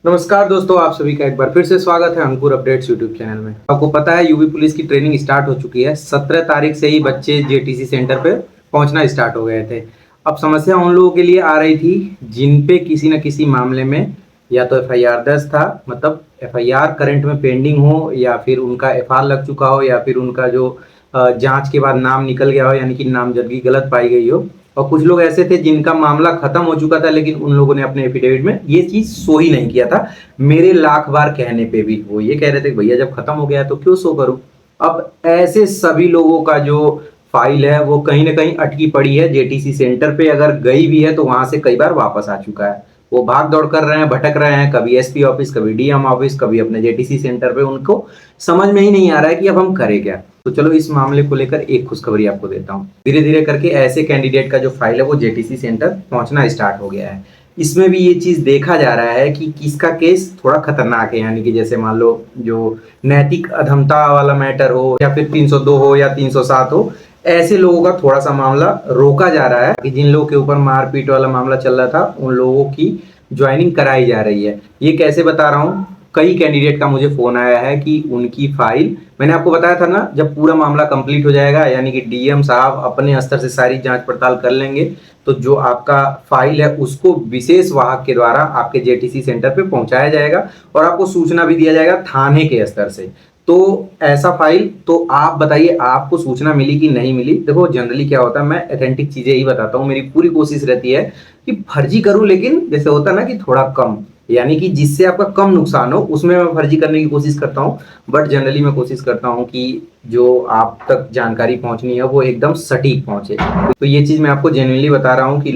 नमस्कार दोस्तों, आप सभी का एक बार फिर से स्वागत है अंकुर अपडेट्स यूट्यूब चैनल में। आपको पता है यूपी पुलिस की ट्रेनिंग स्टार्ट हो चुकी है। 17 तारीख से ही बच्चे जेटीसी सेंटर पे पहुंचना स्टार्ट हो गए थे। अब समस्या उन लोगों के लिए आ रही थी जिन पे किसी न किसी मामले में या तो एफआईआर दर्ज था, मतलब एफआईआर करंट में पेंडिंग हो, या फिर उनका एफआर लग चुका हो, या फिर उनका जो जांच के बाद नाम निकल गया हो, यानी कि नामजदगी गलत पाई गई हो। और कुछ लोग ऐसे थे जिनका मामला खत्म हो चुका था, लेकिन उन लोगों ने अपने एफिडेविट में ये चीज शो ही नहीं किया था। मेरे लाख बार कहने पे भी वो ये कह रहे थे कि भैया जब खत्म हो गया तो क्यों शो करूं। अब ऐसे सभी लोगों का जो फाइल है वो कहीं ना कहीं अटकी पड़ी है जेटीसी सेंटर पे। अगर गई भी है तो वहां से कई बार वापस आ चुका है। वो भाग दौड़ कर रहे हैं, भटक रहे हैं, कभी एसपी ऑफिस, कभी डीएम ऑफिस, कभी अपने जेटीसी सेंटर पे। उनको समझ में ही नहीं आ रहा है कि अब हम करें क्या। तो चलो इस मामले को लेकर एक खुशखबरी आपको देता हूँ। धीरे धीरे करके ऐसे कैंडिडेट का जो फाइल है वो जेटीसी सेंटर पहुंचना स्टार्ट हो गया है। इसमें भी ये चीज देखा जा रहा है कि किसका केस थोड़ा खतरनाक है, यानी कि जैसे मान लो जो नैतिक अधमता वाला मैटर हो, या फिर 302 हो या 307 हो, ऐसे लोगों का थोड़ा सा मामला रोका जा रहा है। कि जिन लोगों के ऊपर मारपीट वाला मामला चल रहा था उन लोगों की ज्वाइनिंग कराई जा रही है। ये कैसे बता रहा हूँ, कई कैंडिडेट का मुझे फोन आया है कि उनकी फाइल, मैंने आपको बताया था ना, जब पूरा मामला कंप्लीट हो जाएगा, यानी कि डीएम साहब अपने स्तर से सारी जांच पड़ताल कर लेंगे, तो जो आपका फाइल है उसको विशेष वाहक के द्वारा आपके जेटीसी सेंटर पे पहुंचाया जाएगा और आपको सूचना भी दिया जाएगा थाने के स्तर से। तो ऐसा फाइल, तो आप बताइए आपको सूचना मिली कि नहीं मिली। देखो जनरली क्या होता है, मैं ऑथेंटिक चीजें ही बताता हूँ। मेरी पूरी कोशिश रहती है कि फर्जी करूं, लेकिन जैसे होता है ना कि थोड़ा कम, यानी कि जिससे आपका कम नुकसान हो उसमें मैं फर्जी करने की कोशिश करता हूँ। बट जनरली मैं कोशिश करता हूँ कि जो आप तक जानकारी पहुंचनी है वो एकदम सटीक पहुंचे। तो ये चीज मैं आपको जेन्युइनली बता रहा हूँ कि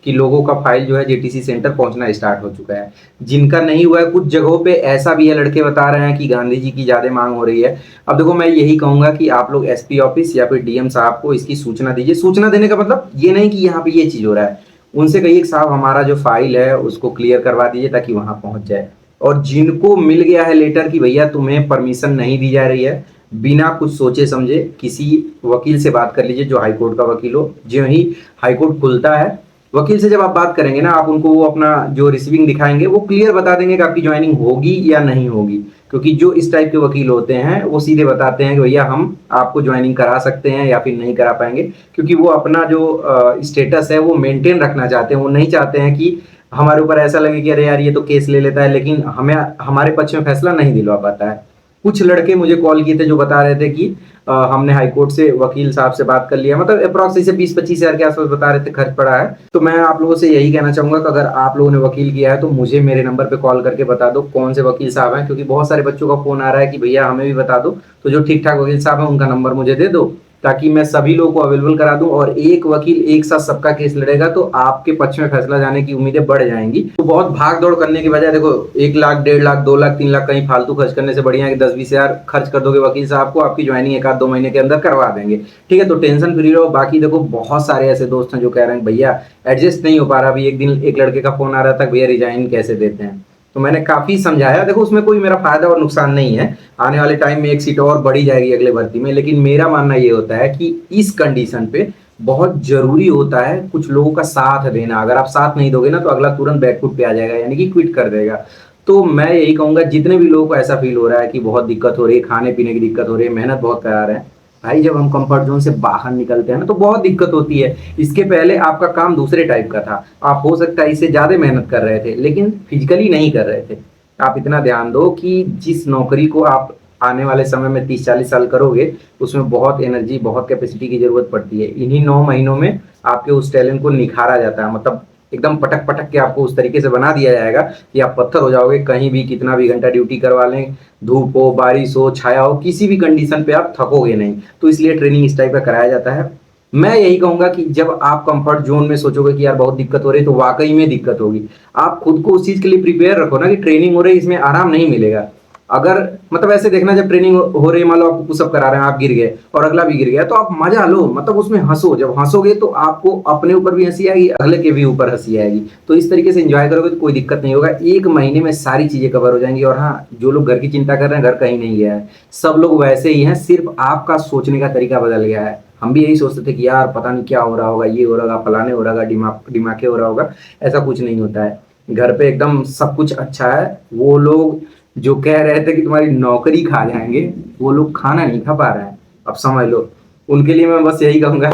लोगों का फाइल जो है जेटीसी सेंटर पहुंचना स्टार्ट हो चुका है। जिनका नहीं हुआ है, कुछ जगहों पे ऐसा भी है, लड़के बता रहे हैं कि गांधी जी की ज्यादा मांग हो रही है। अब देखो मैं यही कहूंगा कि आप लोग एसपी ऑफिस या फिर डीएम साहब को इसकी सूचना दीजिए। सूचना देने का मतलब ये नहीं कि यहाँ पे ये चीज हो रहा है। उनसे कहिए कि साहब हमारा जो फाइल है उसको क्लियर करवा दीजिए ताकि वहां पहुंच जाए। और जिनको मिल गया है लेटर कि भैया तुम्हें परमिशन नहीं दी जा रही है, बिना कुछ सोचे समझे किसी वकील से बात कर लीजिए जो हाईकोर्ट का वकील हो। जो ही हाईकोर्ट खुलता है, वकील से जब आप बात करेंगे ना, आप उनको वो अपना जो रिसीविंग दिखाएंगे वो क्लियर बता देंगे कि आपकी ज्वाइनिंग होगी या नहीं होगी। क्योंकि जो इस टाइप के वकील होते हैं वो सीधे बताते हैं कि भैया हम आपको ज्वाइनिंग करा सकते हैं या फिर नहीं करा पाएंगे। क्योंकि वो अपना जो स्टेटस है वो मेंटेन रखना चाहते हैं। वो नहीं चाहते हैं कि हमारे ऊपर ऐसा लगे कि अरे यार ये तो केस ले लेता है लेकिन हमें हमारे पक्ष में फैसला नहीं दिलवा पाता है। कुछ लड़के मुझे कॉल किए थे जो बता रहे थे कि हमने हाईकोर्ट से वकील साहब से बात कर लिया, मतलब अप्रॉक्स से 20-25 हजार के आसपास बता रहे थे खर्च पड़ा है। तो मैं आप लोगों से यही कहना चाहूंगा कि अगर आप लोगों ने वकील किया है तो मुझे मेरे नंबर पे कॉल करके बता दो कौन से वकील साहब हैं, क्योंकि बहुत सारे बच्चों का फोन आ रहा है कि भैया हमें भी बता दो। तो जो ठीक ठाक वकील साहब हैं उनका नंबर मुझे दे दो ताकि मैं सभी लोगों को अवेलेबल करा दूं। और एक वकील एक साथ सबका केस लड़ेगा तो आपके पक्ष में फैसला जाने की उम्मीदें बढ़ जाएंगी। तो बहुत भाग दौड़ करने की बजाय देखो 1 लाख, 1.5 लाख, 2 लाख, 3 लाख कहीं फालतू खर्च करने से बढ़िया है कि 10-20 हजार खर्च कर दोगे वकील साहब को, आपकी ज्वाइनिंग 1 आध 2 महीने के अंदर करवा देंगे। ठीक है, तो टेंशन फ्री रहो। बाकी देखो बहुत सारे ऐसे दोस्त हैं जो कह रहे हैं भैया एडजस्ट नहीं हो पा रहा। अभी एक दिन एक लड़के का फोन आ रहा था, भैया रिजाइन कैसे देते हैं। तो मैंने काफी समझाया, देखो उसमें कोई मेरा फायदा और नुकसान नहीं है। आने वाले टाइम में एक सीट और बढ़ी जाएगी अगले भर्ती में। लेकिन मेरा मानना ये होता है कि इस कंडीशन पे बहुत जरूरी होता है कुछ लोगों का साथ देना। अगर आप साथ नहीं दोगे ना तो अगला तुरंत बैकफुट पे आ जाएगा, यानी कि क्विट कर देगा। तो मैं यही कहूंगा जितने भी लोगों को ऐसा फील हो रहा है कि बहुत दिक्कत हो रही है, खाने पीने की दिक्कत हो रही है, मेहनत बहुत करा रहे हैं, भाई जब हम कंफर्ट जोन से बाहर निकलते हैं ना तो बहुत दिक्कत होती है। इसके पहले आपका काम दूसरे टाइप का था, आप हो सकता है इससे ज्यादा मेहनत कर रहे थे लेकिन फिजिकली नहीं कर रहे थे। आप इतना ध्यान दो कि जिस नौकरी को आप आने वाले समय में 30-40 साल करोगे उसमें बहुत एनर्जी, बहुत कैपेसिटी की जरूरत पड़ती है। इन्हीं 9 महीनों में आपके उस टैलेंट को निखारा जाता है, मतलब एकदम पटक पटक के आपको उस तरीके से बना दिया जाएगा कि आप पत्थर हो जाओगे। कहीं भी कितना भी घंटा ड्यूटी करवा लें, धूप हो, बारिश हो, छाया हो, किसी भी कंडीशन पे आप थकोगे नहीं। तो इसलिए ट्रेनिंग इस टाइप का कराया जाता है। मैं यही कहूंगा कि जब आप कंफर्ट जोन में सोचोगे कि यार बहुत दिक्कत हो रही है तो वाकई में दिक्कत होगी। आप खुद को उस चीज के लिए प्रिपेयर रखो ना कि ट्रेनिंग हो रही है, इसमें आराम नहीं मिलेगा। अगर मतलब ऐसे देखना, जब ट्रेनिंग हो रही है, मान लो आपको पुशअप करा रहे हैं, आप गिर गए और अगला भी गिर गया, तो आप मजा लो, मतलब उसमें हंसो। जब हंसोगे तो आपको अपने ऊपर भी हंसी आएगी, अगले के भी ऊपर हंसी आएगी। तो इस तरीके से एंजॉय करोगे तो कोई दिक्कत नहीं होगा। 1 महीने में सारी चीजें कवर हो जाएंगी। और हाँ, जो लोग घर की चिंता कर रहे हैं, घर कहीं नहीं गया है, सब लोग वैसे ही हैं, सिर्फ आपका सोचने का तरीका बदल गया है। हम भी यही सोचते थे कि यार पता नहीं क्या हो रहा होगा, ये हो रहा होगा, फलाने हो रहा होगा, दिमागे हो रहा होगा। ऐसा कुछ नहीं होता है। घर पे एकदम सब कुछ अच्छा है। वो लोग जो कह रहे थे कि तुम्हारी नौकरी खा जाएंगे, वो लोग खाना नहीं खा पा रहे हैं। अब समझ लो, उनके लिए मैं बस यही कहूंगा,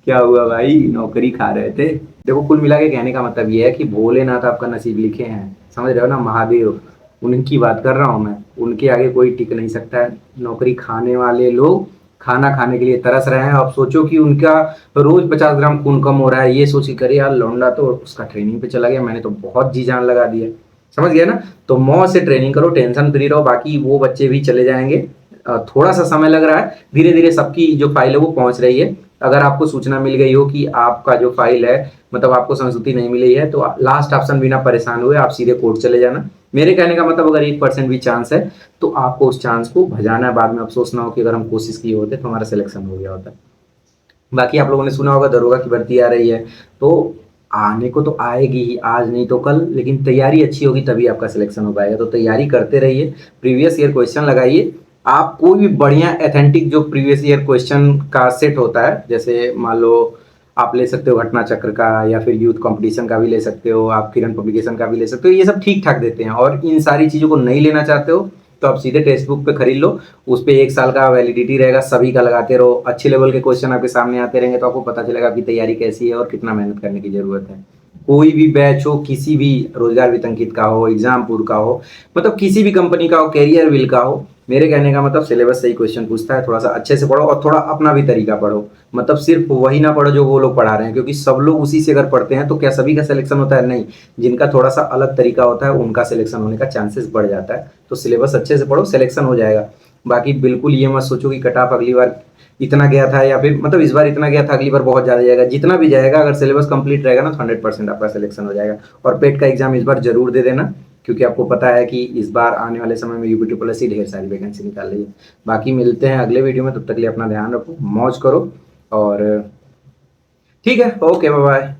क्या हुआ भाई, नौकरी खा रहे थे। देखो, कुल मिला के कहने का मतलब ये है कि भोलेनाथ आपका नसीब लिखे हैं, समझ रहे हो ना, महादेव, उनकी बात कर रहा हूं मैं। उनके आगे कोई टिक नहीं सकता है। नौकरी खाने वाले लोग खाना खाने के लिए तरस रहे हैं। अब सोचो कि उनका रोज 50 ग्राम खून कम हो रहा है, ये सोच के करे यार लौंडा तो उसका ट्रेनिंग पे चला गया, मैंने तो बहुत जी जान लगा दिया। समझ गया ना। तो मौज से ट्रेनिंग करो, टेंशन फ्री रहो, बाकी वो बच्चे भी चले जाएंगे। थोड़ा सा समय लग रहा है, धीरे धीरे सबकी जो फाइल है वो पहुंच रही है। अगर आपको सूचना मिल गई हो कि आपका जो फाइल है, मतलब आपको संस्तुति नहीं मिली है, तो लास्ट ऑप्शन, बिना परेशान हुए आप सीधे कोर्ट चले जाना। मेरे कहने का मतलब, अगर 1% भी चांस है तो आपको उस चांस को भजाना है, बाद में अफसोस ना हो कि अगर हम कोशिश किए होते तो हमारा सिलेक्शन हो गया होता। बाकी आप लोगों ने सुना होगा दरोगा की भर्ती आ रही है, तो आने को तो आएगी ही, आज नहीं तो कल, लेकिन तैयारी अच्छी होगी तभी आपका सिलेक्शन हो पाएगा। तो तैयारी करते रहिए, प्रीवियस ईयर क्वेश्चन लगाइए। आप कोई भी बढ़िया एथेंटिक जो प्रीवियस ईयर क्वेश्चन का सेट होता है, जैसे मान लो आप ले सकते हो घटना चक्र का, या फिर यूथ कंपटीशन का भी ले सकते हो, आप किरण पब्लिकेशन का भी ले सकते हो, ये सब ठीक ठाक देते हैं। और इन सारी चीज़ों को नहीं लेना चाहते हो तो आप सीधे टेक्स्ट बुक पे खरीद लो, उस पे 1 साल का वैलिडिटी रहेगा, सभी का लगाते रहो, अच्छे लेवल के क्वेश्चन आपके सामने आते रहेंगे, तो आपको पता चलेगा आपकी तैयारी कैसी है और कितना मेहनत करने की जरूरत है। कोई भी बैच हो, किसी भी रोजगार वितंकित का हो, एग्जामपुर का हो, मतलब किसी भी कंपनी का हो, कैरियर विल का हो, मेरे कहने का मतलब सिलेबस से ही क्वेश्चन पूछता है। थोड़ा सा अच्छे से पढ़ो और थोड़ा अपना भी तरीका पढ़ो, मतलब सिर्फ वही ना पढ़ो जो वो लोग पढ़ा रहे हैं, क्योंकि सब लोग उसी से अगर पढ़ते हैं तो क्या सभी का सिलेक्शन होता है? नहीं। जिनका थोड़ा सा अलग तरीका होता है उनका सिलेक्शन होने का चांसेस बढ़ जाता है। तो सिलेबस अच्छे से पढ़ो, सिलेक्शन हो जाएगा। बाकी बिल्कुल ये मत सोचो कि कट ऑफ अगली बार इतना गया था, या फिर मतलब इस बार इतना गया था, अगली बार बहुत ज्यादा जाएगा। जितना भी जाएगा, अगर सिलेबस कंप्लीट रहेगा ना तो 100% आपका सिलेक्शन हो जाएगा। और पेट का एग्जाम इस बार जरूर दे देना, क्योंकि आपको पता है कि इस बार आने वाले समय में यूपी ट्रिपल एस ढेर सारी वैकेंसी निकाल रही है। बाकी मिलते हैं अगले वीडियो में, तब तक के लिए अपना ध्यान रखो, मौज करो, और ठीक है, ओके, बाय बाय।